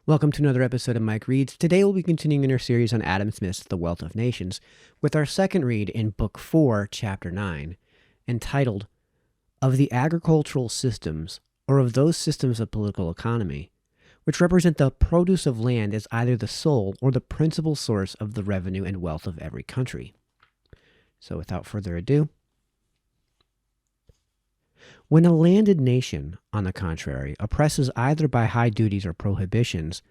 Welcome to another episode of Mike Reads. Today we'll be continuing in our series on Adam Smith's The Wealth of Nations with our second read in Book 4, Chapter 9, entitled Of the Agricultural Systems, or of those systems of political economy, which represent the produce of land as either the sole or the principal source of the revenue and wealth of every country. So without further ado, when a landed nation, on the contrary, oppresses either by high duties or prohibitions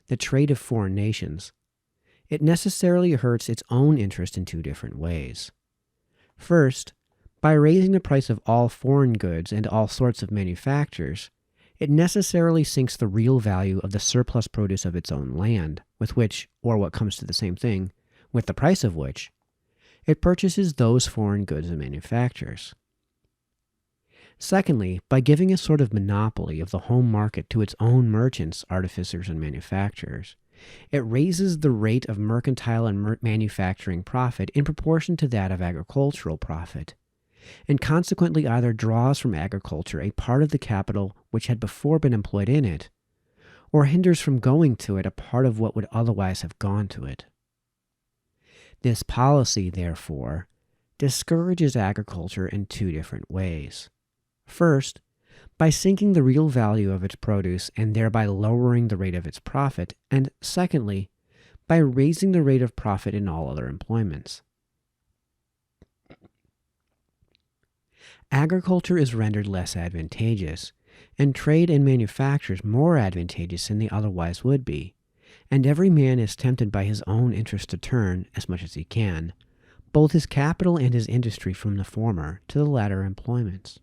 the trade of foreign nations, it necessarily hurts its own interest in two different ways. First, by raising the price of all foreign goods and all sorts of manufactures, it necessarily sinks the real value of the surplus produce of its own land, with which, or what comes to the same thing, with the price of which, it purchases those foreign goods and manufactures. Secondly, by giving a sort of monopoly of the home market to its own merchants, artificers, and manufacturers, it raises the rate of mercantile and manufacturing profit in proportion to that of agricultural profit, and consequently either draws from agriculture a part of the capital which had before been employed in it, or hinders from going to it a part of what would otherwise have gone to it. This policy, therefore, discourages agriculture in two different ways. First, by sinking the real value of its produce and thereby lowering the rate of its profit, and secondly, by raising the rate of profit in all other employments. Agriculture is rendered less advantageous, and trade and manufactures more advantageous than they otherwise would be, and every man is tempted by his own interest to turn, as much as he can, both his capital and his industry from the former to the latter employments.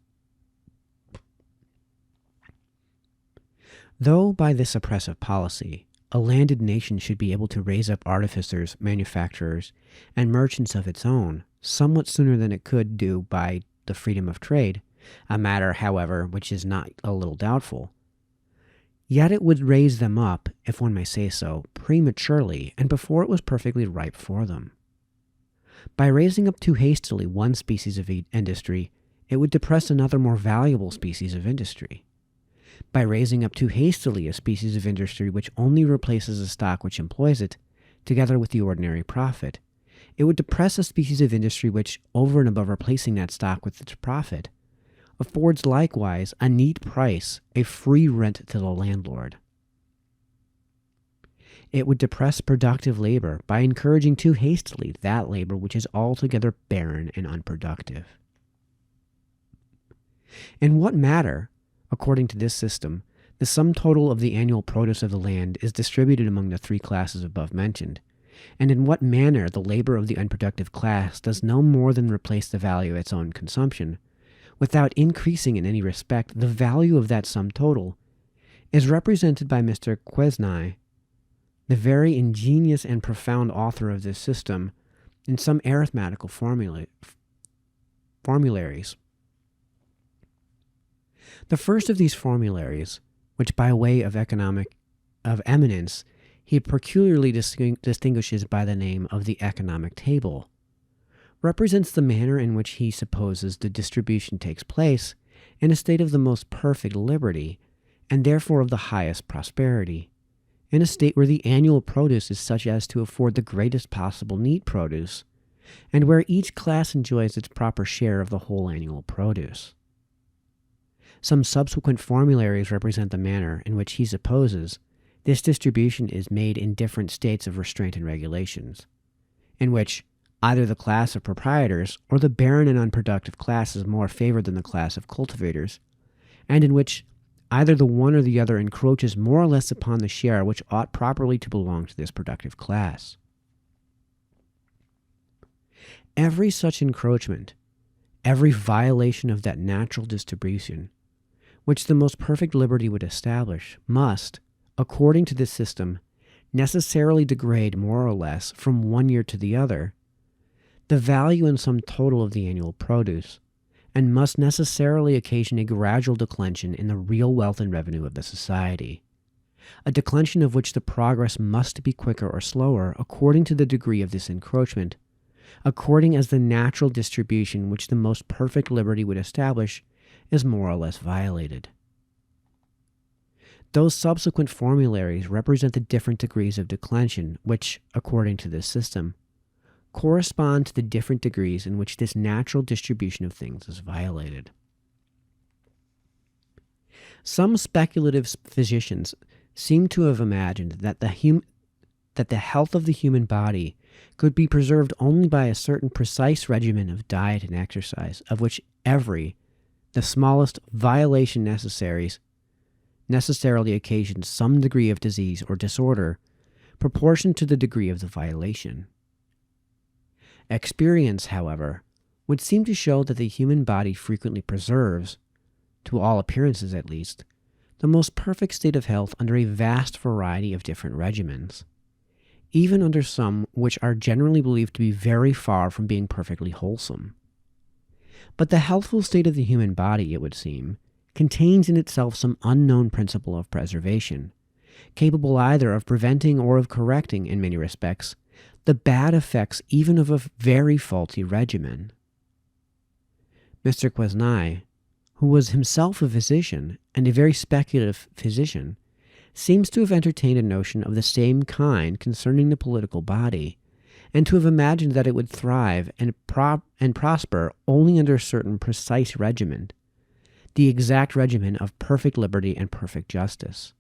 Though by this oppressive policy, a landed nation should be able to raise up artificers, manufacturers, and merchants of its own somewhat sooner than it could do by the freedom of trade, a matter, however, which is not a little doubtful, yet it would raise them up, if one may say so, prematurely and before it was perfectly ripe for them. By raising up too hastily one species of industry, it would depress another more valuable species of industry. By raising up too hastily a species of industry which only replaces a stock which employs it, together with the ordinary profit, it would depress a species of industry which, over and above replacing that stock with its profit, affords likewise a neat price, a free rent to the landlord. It would depress productive labor by encouraging too hastily that labor which is altogether barren and unproductive. In what matter, according to this system, the sum total of the annual produce of the land is distributed among the three classes above mentioned, and in what manner the labor of the unproductive class does no more than replace the value of its own consumption, without increasing in any respect the value of that sum total, is represented by Mr. Quesnay, the very ingenious and profound author of this system, in some arithmetical formularies. The first of these formularies, which by way of eminence he peculiarly distinguishes by the name of the economic table, represents the manner in which he supposes the distribution takes place in a state of the most perfect liberty, and therefore of the highest prosperity, in a state where the annual produce is such as to afford the greatest possible neat produce, and where each class enjoys its proper share of the whole annual produce. Some subsequent formularies represent the manner in which he supposes this distribution is made in different states of restraint and regulations, in which either the class of proprietors or the barren and unproductive class is more favored than the class of cultivators, and in which either the one or the other encroaches more or less upon the share which ought properly to belong to this productive class. Every such encroachment, every violation of that natural distribution, which the most perfect liberty would establish, must, according to this system, necessarily degrade more or less, from one year to the other, the value and sum total of the annual produce, and must necessarily occasion a gradual declension in the real wealth and revenue of the society, a declension of which the progress must be quicker or slower according to the degree of this encroachment, according as the natural distribution which the most perfect liberty would establish is more or less violated. Those subsequent formularies represent the different degrees of declension which, according to this system, correspond to the different degrees in which this natural distribution of things is violated. Some speculative physicians seem to have imagined that the health of the human body could be preserved only by a certain precise regimen of diet and exercise, of which the smallest violation necessarily occasions some degree of disease or disorder, proportioned to the degree of the violation. Experience, however, would seem to show that the human body frequently preserves, to all appearances at least, the most perfect state of health under a vast variety of different regimens, even under some which are generally believed to be very far from being perfectly wholesome. But the healthful state of the human body, it would seem, contains in itself some unknown principle of preservation, capable either of preventing or of correcting, in many respects, the bad effects even of a very faulty regimen. Mr. Quesnay, who was himself a physician, and a very speculative physician, seems to have entertained a notion of the same kind concerning the political body, and to have imagined that it would thrive and prosper only under a certain precise regimen, the exact regimen of perfect liberty and perfect justice.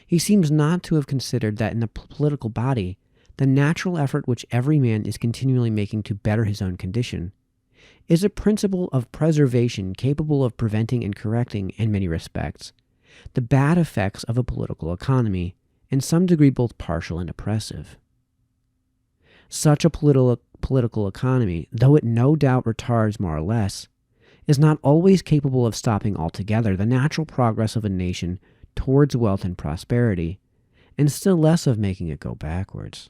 He seems not to have considered that in the political body, the natural effort which every man is continually making to better his own condition is a principle of preservation capable of preventing and correcting, in many respects, the bad effects of a political economy, in some degree both partial and oppressive. Such a political economy, though it no doubt retards more or less, is not always capable of stopping altogether the natural progress of a nation towards wealth and prosperity, and still less of making it go backwards.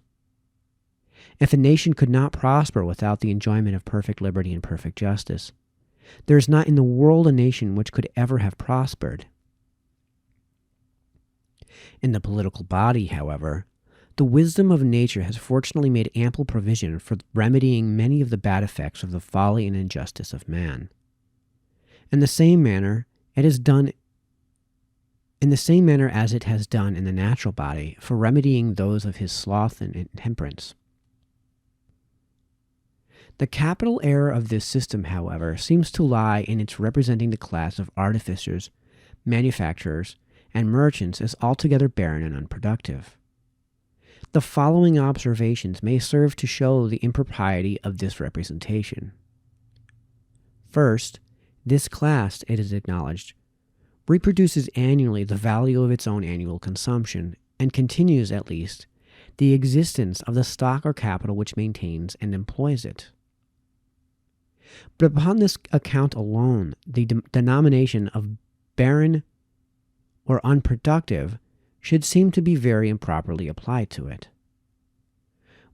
If a nation could not prosper without the enjoyment of perfect liberty and perfect justice, there is not in the world a nation which could ever have prospered. In the political body, however, the wisdom of nature has fortunately made ample provision for remedying many of the bad effects of the folly and injustice of man. In the same manner as it has done in the natural body for remedying those of his sloth and intemperance. The capital error of this system, however, seems to lie in its representing the class of artificers, manufacturers, and merchants as altogether barren and unproductive. The following observations may serve to show the impropriety of this representation. First, this class, it is acknowledged, reproduces annually the value of its own annual consumption, and continues, at least, the existence of the stock or capital which maintains and employs it. But upon this account alone, the denomination of barren or unproductive should seem to be very improperly applied to it.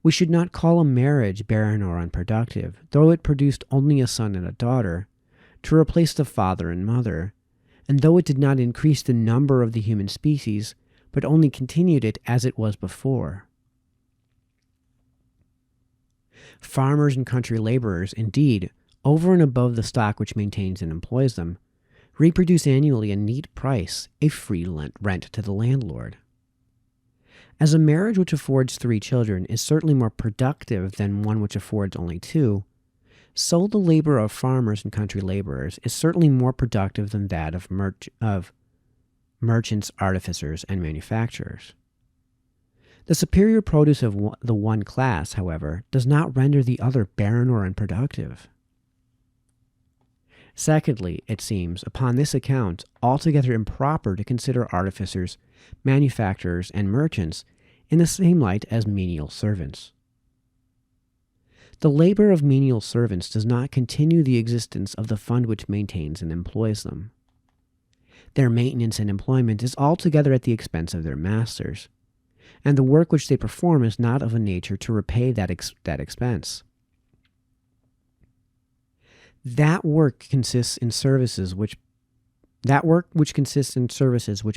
We should not call a marriage barren or unproductive, though it produced only a son and a daughter, to replace the father and mother, and though it did not increase the number of the human species, but only continued it as it was before. Farmers and country laborers, indeed, over and above the stock which maintains and employs them, reproduce annually a neat price, a free rent to the landlord. As a marriage which affords 3 children is certainly more productive than one which affords only 2, so the labor of farmers and country laborers is certainly more productive than that of merchants, artificers, and manufacturers. The superior produce of the one class, however, does not render the other barren or unproductive. Secondly, it seems, upon this account, altogether improper to consider artificers, manufacturers, and merchants in the same light as menial servants. The labor of menial servants does not continue the existence of the fund which maintains and employs them. Their maintenance and employment is altogether at the expense of their masters, and the work which they perform is not of a nature to repay that expense. That work which consists in services which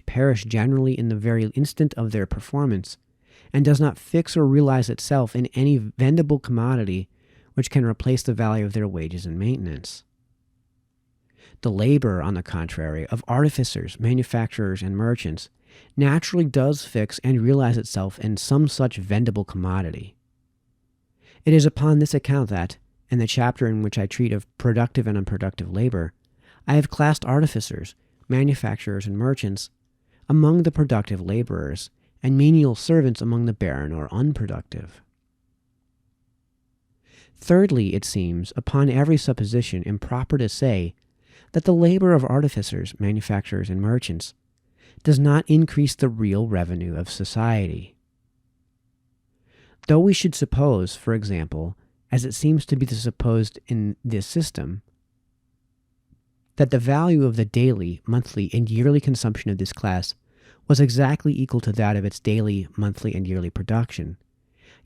perish generally in the very instant of their performance, and does not fix or realize itself in any vendible commodity which can replace the value of their wages and maintenance. The labor, on the contrary, of artificers, manufacturers, and merchants naturally does fix and realize itself in some such vendible commodity. It is upon this account that, in the chapter in which I treat of productive and unproductive labor, I have classed artificers, manufacturers, and merchants among the productive laborers, and menial servants among the barren or unproductive. Thirdly, it seems, upon every supposition, improper to say that the labor of artificers, manufacturers, and merchants does not increase the real revenue of society. Though we should suppose, for example, as it seems to be supposed in this system, that the value of the daily, monthly, and yearly consumption of this class was exactly equal to that of its daily, monthly, and yearly production,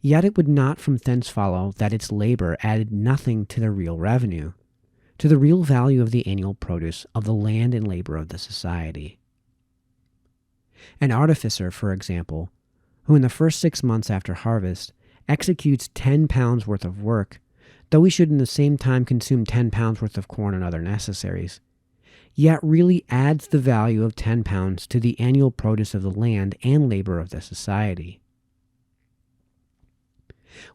yet it would not from thence follow that its labor added nothing to the real revenue, to the real value of the annual produce of the land and labor of the society. An artificer, for example, who in the first 6 months after harvest executes 10 pounds worth of work, though he should in the same time consume 10 pounds worth of corn and other necessaries, yet really adds the value of 10 pounds to the annual produce of the land and labor of the society.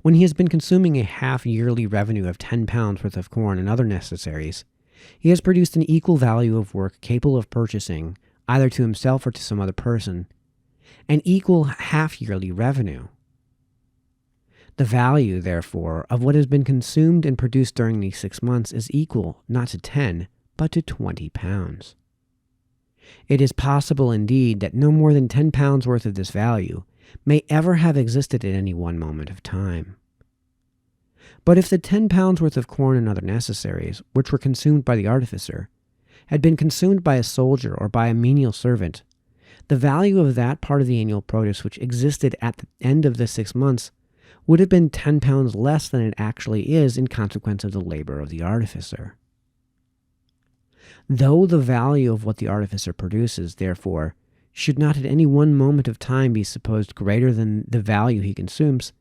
When he has been consuming a half-yearly revenue of 10 pounds worth of corn and other necessaries, he has produced an equal value of work capable of purchasing, either to himself or to some other person, an equal half-yearly revenue. The value, therefore, of what has been consumed and produced during these 6 months is equal not to 10, but to 20 pounds. It is possible, indeed, that no more than 10 pounds worth of this value may ever have existed at any one moment of time. But if the 10 pounds worth of corn and other necessaries, which were consumed by the artificer, had been consumed by a soldier or by a menial servant, the value of that part of the annual produce which existed at the end of the 6 months would have been 10 pounds less than it actually is in consequence of the labor of the artificer. Though the value of what the artificer produces, therefore, should not at any one moment of time be supposed greater than the value he consumes,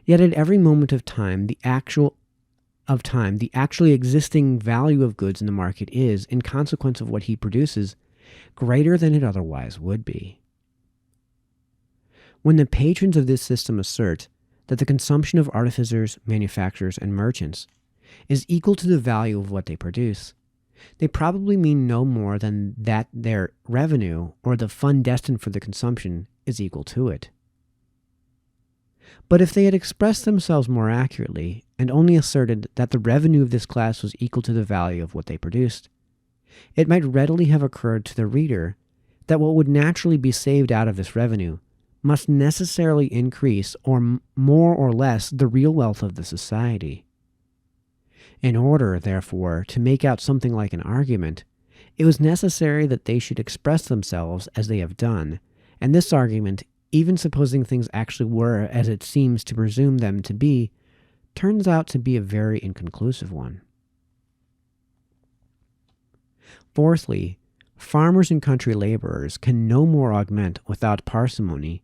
yet at every moment of time the actually existing value of goods in the market is, in consequence of what he produces, greater than it otherwise would be. When the patrons of this system assert that the consumption of artificers, manufacturers, and merchants is equal to the value of what they produce, they probably mean no more than that their revenue, or the fund destined for the consumption, is equal to it. But if they had expressed themselves more accurately, and only asserted that the revenue of this class was equal to the value of what they produced, it might readily have occurred to the reader that what would naturally be saved out of this revenue must necessarily increase, or more or less, the real wealth of the society. In order, therefore, to make out something like an argument, it was necessary that they should express themselves as they have done, and this argument, even supposing things actually were as it seems to presume them to be, turns out to be a very inconclusive one. Fourthly, farmers and country laborers can no more augment without parsimony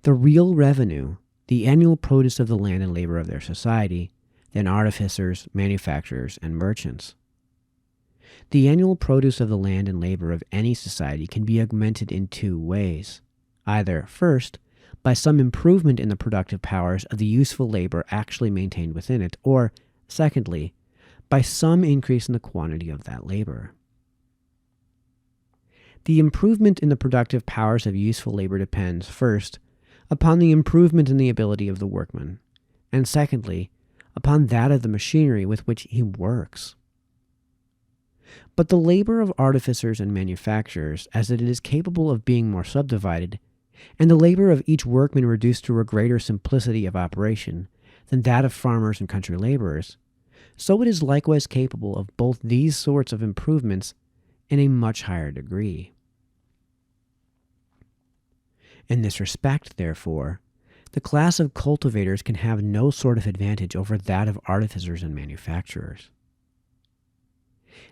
the real revenue, the annual produce of the land and labor of their society, than artificers, manufacturers, and merchants. The annual produce of the land and labor of any society can be augmented in two ways. Either, first, by some improvement in the productive powers of the useful labor actually maintained within it, or, secondly, by some increase in the quantity of that labor. The improvement in the productive powers of useful labor depends, first, upon the improvement in the ability of the workman, and secondly, upon that of the machinery with which he works. But the labor of artificers and manufacturers, as it is capable of being more subdivided, and the labor of each workman reduced to a greater simplicity of operation than that of farmers and country laborers, so it is likewise capable of both these sorts of improvements in a much higher degree. In this respect, therefore, the class of cultivators can have no sort of advantage over that of artificers and manufacturers.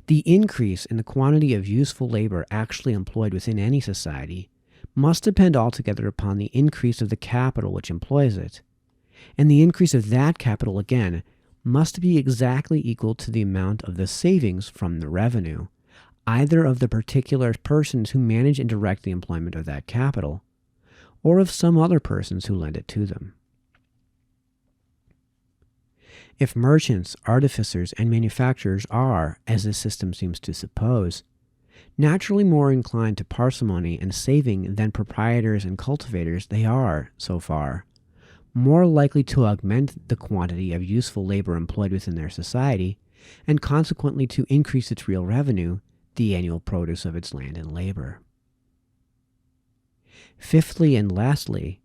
The increase in the quantity of useful labor actually employed within any society must depend altogether upon the increase of the capital which employs it, and the increase of that capital, again, must be exactly equal to the amount of the savings from the revenue, either of the particular persons who manage and direct the employment of that capital, or of some other persons who lend it to them. If merchants, artificers, and manufacturers are, as this system seems to suppose, naturally more inclined to parsimony and saving than proprietors and cultivators, they are, so far, more likely to augment the quantity of useful labor employed within their society, and consequently to increase its real revenue, the annual produce of its land and labor. Fifthly and lastly,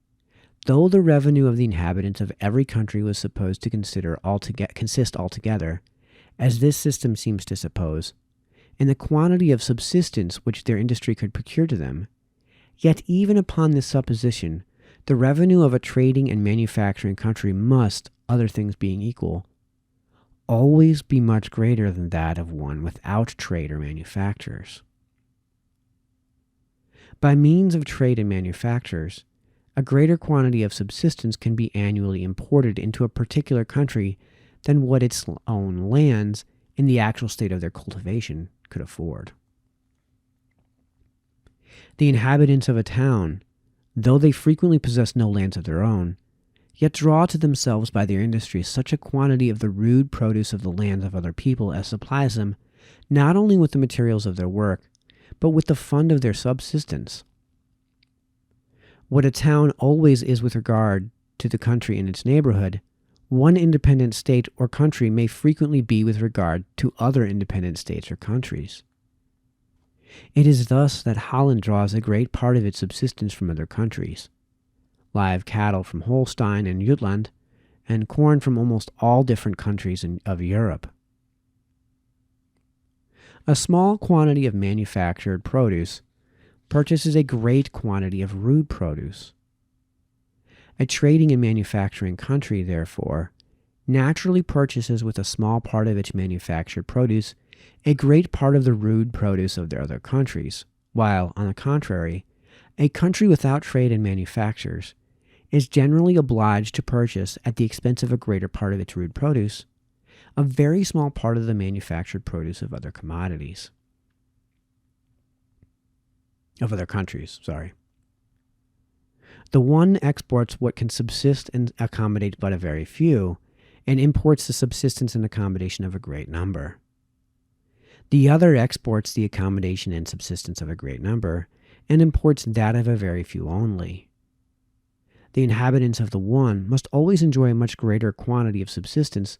though the revenue of the inhabitants of every country was supposed to consist altogether, as this system seems to suppose, in the quantity of subsistence which their industry could procure to them, yet even upon this supposition, the revenue of a trading and manufacturing country must, other things being equal, always be much greater than that of one without trade or manufactures. By means of trade and manufactures, a greater quantity of subsistence can be annually imported into a particular country than what its own lands, in the actual state of their cultivation, could afford. The inhabitants of a town, though they frequently possess no lands of their own, yet draw to themselves by their industry such a quantity of the rude produce of the lands of other people as supplies them not only with the materials of their work, but with the fund of their subsistence. What a town always is with regard to the country in its neighborhood, one independent state or country may frequently be with regard to other independent states or countries. It is thus that Holland draws a great part of its subsistence from other countries, live cattle from Holstein and Jutland, and corn from almost all different countries of Europe. A small quantity of manufactured produce purchases a great quantity of rude produce. A trading and manufacturing country, therefore, naturally purchases with a small part of its manufactured produce a great part of the rude produce of their other countries, while, on the contrary, a country without trade and manufactures is generally obliged to purchase, at the expense of a greater part of its rude produce, a very small part of the manufactured produce of other commodities. Of other countries. The one exports what can subsist and accommodate but a very few, and imports the subsistence and accommodation of a great number. The other exports the accommodation and subsistence of a great number, and imports that of a very few only. The inhabitants of the one must always enjoy a much greater quantity of subsistence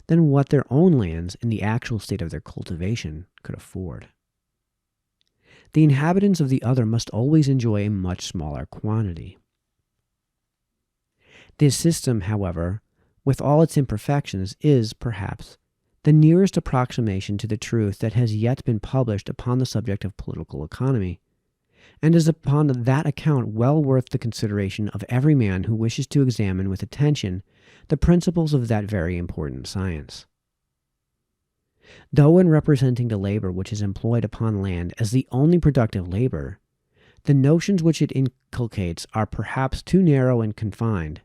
than what their own lands, in the actual state of their cultivation, could afford. The inhabitants of the other must always enjoy a much smaller quantity. This system, however, with all its imperfections, is, perhaps, the nearest approximation to the truth that has yet been published upon the subject of political economy, and is upon that account well worth the consideration of every man who wishes to examine with attention the principles of that very important science. Though in representing the labor which is employed upon land as the only productive labor, the notions which it inculcates are perhaps too narrow and confined,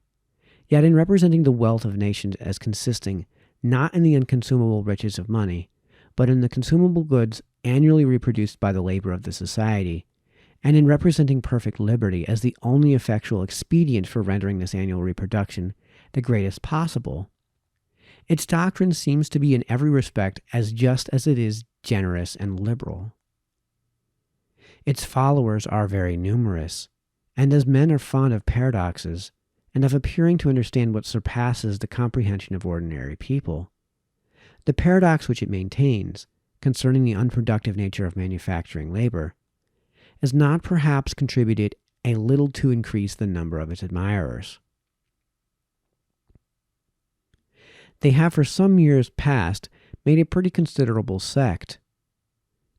yet in representing the wealth of nations as consisting not in the unconsumable riches of money, but in the consumable goods annually reproduced by the labor of the society, and in representing perfect liberty as the only effectual expedient for rendering this annual reproduction the greatest possible, its doctrine seems to be in every respect as just as it is generous and liberal. Its followers are very numerous, and as men are fond of paradoxes, and of appearing to understand what surpasses the comprehension of ordinary people, the paradox which it maintains, concerning the unproductive nature of manufacturing labor, has not perhaps contributed a little to increase the number of its admirers. They have for some years past made a pretty considerable sect,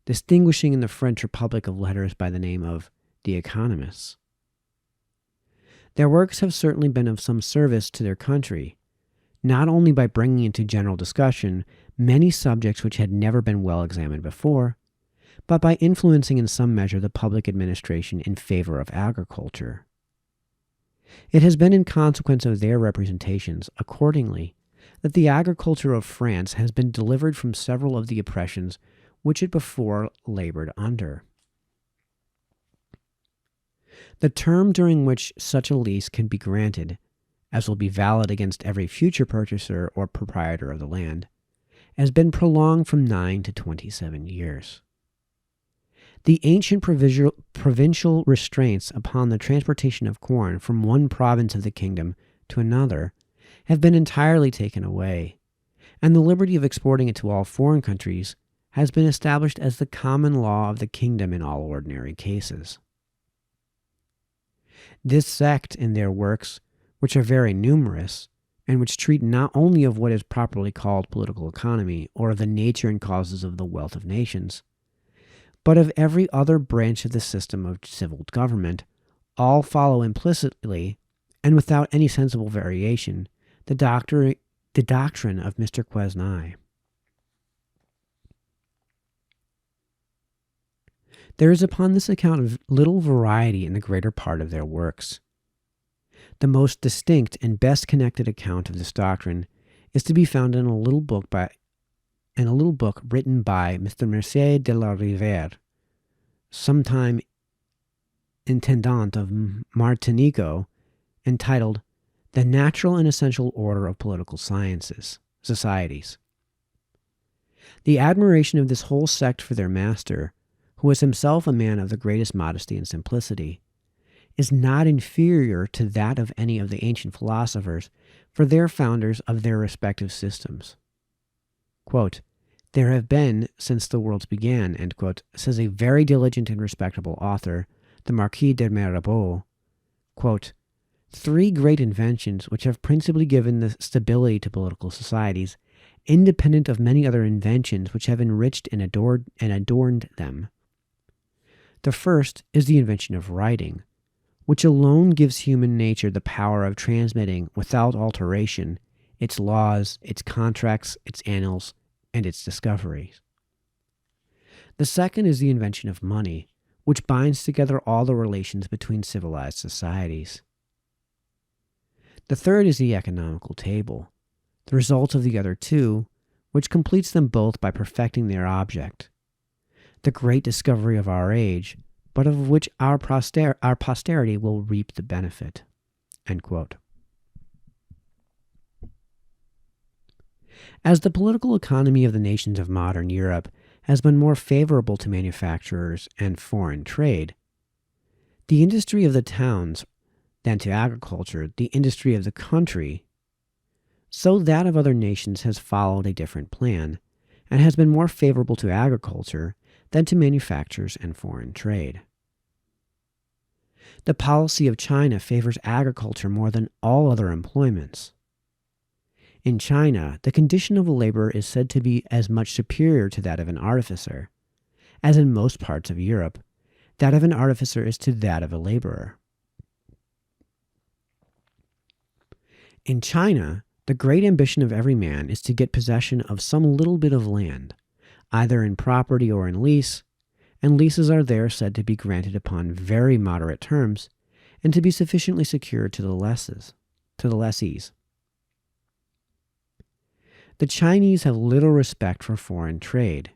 distinguishing in the French Republic of letters by the name of the Economists. Their works have certainly been of some service to their country, not only by bringing into general discussion many subjects which had never been well examined before, but by influencing in some measure the public administration in favor of agriculture. It has been in consequence of their representations, accordingly, that the agriculture of France has been delivered from several of the oppressions which it before labored under. The term during which such a lease can be granted, as will be valid against every future purchaser or proprietor of the land, has been prolonged from 9 to 27 years. The ancient provincial restraints upon the transportation of corn from one province of the kingdom to another have been entirely taken away, and the liberty of exporting it to all foreign countries has been established as the common law of the kingdom in all ordinary cases. This sect in their works, which are very numerous, and which treat not only of what is properly called political economy, or of the nature and causes of the wealth of nations, but of every other branch of the system of civil government, all follow implicitly, and without any sensible variation, the doctrine of Mr. Quesnay. There is upon this account little variety in the greater part of their works. The most distinct and best connected account of this doctrine is to be found in a little book written by Mr. Mercier de la Riviere, sometime intendant of Martinico, entitled The Natural and Essential Order of Political Societies. The admiration of this whole sect for their master, who was himself a man of the greatest modesty and simplicity, is not inferior to that of any of the ancient philosophers for their founders of their respective systems. Quote, "There have been, since the worlds began," end quote, says a very diligent and respectable author, the Marquis de Mirabeau, quote, "three great inventions which have principally given the stability to political societies, independent of many other inventions which have enriched and adorned them. The first is the invention of writing, which alone gives human nature the power of transmitting, without alteration, its laws, its contracts, its annals, and its discoveries. The second is the invention of money, which binds together all the relations between civilized societies. The third is the economical table, the result of the other two, which completes them both by perfecting their object, the great discovery of our age, but of which our posterity will reap the benefit." End quote. As the political economy of the nations of modern Europe has been more favorable to manufacturers and foreign trade, the industry of the towns than to agriculture, the industry of the country, so that of other nations has followed a different plan, and has been more favorable to agriculture than to manufactures and foreign trade. The policy of China favors agriculture more than all other employments. In China, the condition of a laborer is said to be as much superior to that of an artificer, as in most parts of Europe, that of an artificer is to that of a laborer. In China, the great ambition of every man is to get possession of some little bit of land, either in property or in lease, and leases are there said to be granted upon very moderate terms, and to be sufficiently secured to the lessees. The Chinese have little respect for foreign trade.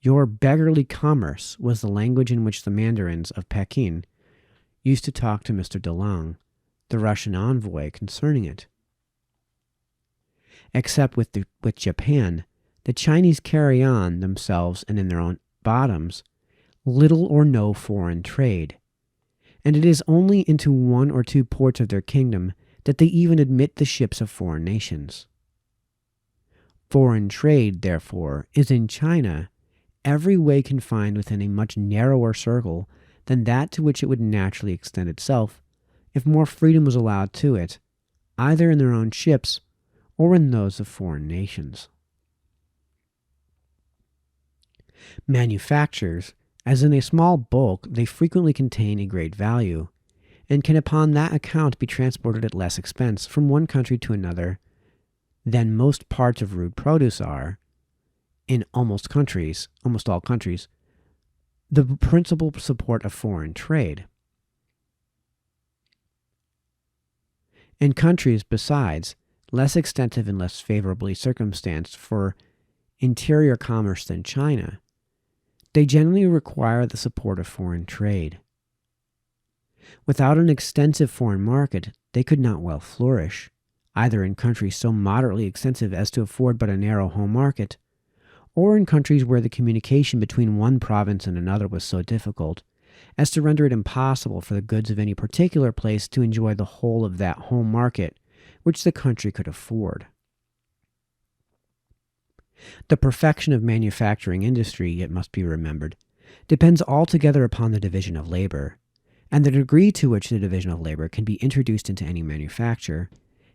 "Your beggarly commerce" was the language in which the mandarins of Peking used to talk to Mr. DeLong, the Russian envoy, concerning it. Except with Japan, the Chinese carry on themselves and in their own bottoms little or no foreign trade, and it is only into one or two ports of their kingdom that they even admit the ships of foreign nations. Foreign trade, therefore, is in China every way confined within a much narrower circle than that to which it would naturally extend itself if more freedom was allowed to it, either in their own ships or in those of foreign nations. Manufactures, as in a small bulk they frequently contain a great value, and can upon that account be transported at less expense from one country to another than most parts of rude produce are, in almost all countries, the principal support of foreign trade. In countries, besides, less extensive and less favorably circumstanced for interior commerce than China, they generally require the support of foreign trade. Without an extensive foreign market, they could not well flourish, either in countries so moderately extensive as to afford but a narrow home market, or in countries where the communication between one province and another was so difficult as to render it impossible for the goods of any particular place to enjoy the whole of that home market which the country could afford. The perfection of manufacturing industry, it must be remembered, depends altogether upon the division of labor, and the degree to which the division of labor can be introduced into any manufacture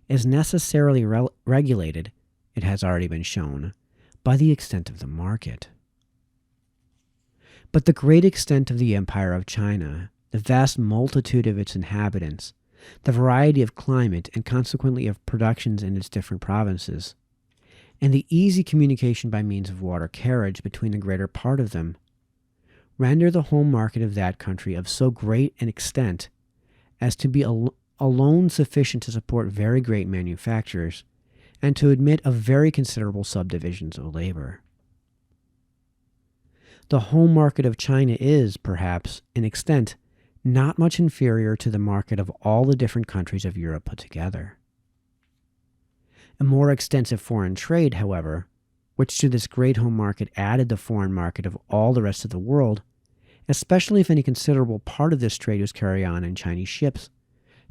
is necessarily regulated, it has already been shown, by the extent of the market. But the great extent of the Empire of China, the vast multitude of its inhabitants, the variety of climate and consequently of productions in its different provinces, and the easy communication by means of water carriage between the greater part of them, render the home market of that country of so great an extent as to be alone sufficient to support very great manufactures and to admit of very considerable subdivisions of labor. The home market of China is, perhaps, in extent, not much inferior to the market of all the different countries of Europe put together. A more extensive foreign trade, however, which to this great home market added the foreign market of all the rest of the world, especially if any considerable part of this trade was carried on in Chinese ships,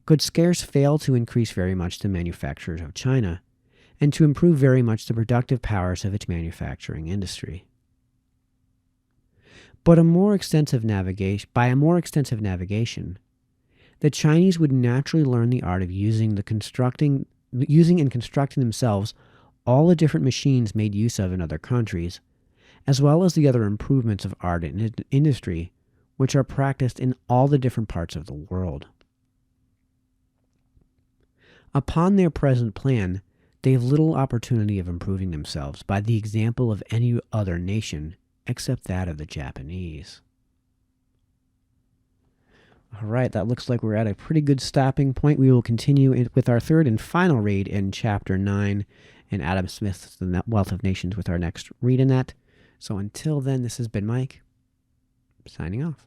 could scarce fail to increase very much the manufactures of China, and to improve very much the productive powers of its manufacturing industry. But by a more extensive navigation, the Chinese would naturally learn the art of using and constructing themselves all the different machines made use of in other countries, as well as the other improvements of art and industry which are practiced in all the different parts of the world. Upon their present plan, they have little opportunity of improving themselves by the example of any other nation except that of the Japanese. All right, that looks like we're at a pretty good stopping point. We will continue with our third and final read in Chapter 9 in Adam Smith's The Wealth of Nations with our next read in that. So until then, this has been Mike, signing off.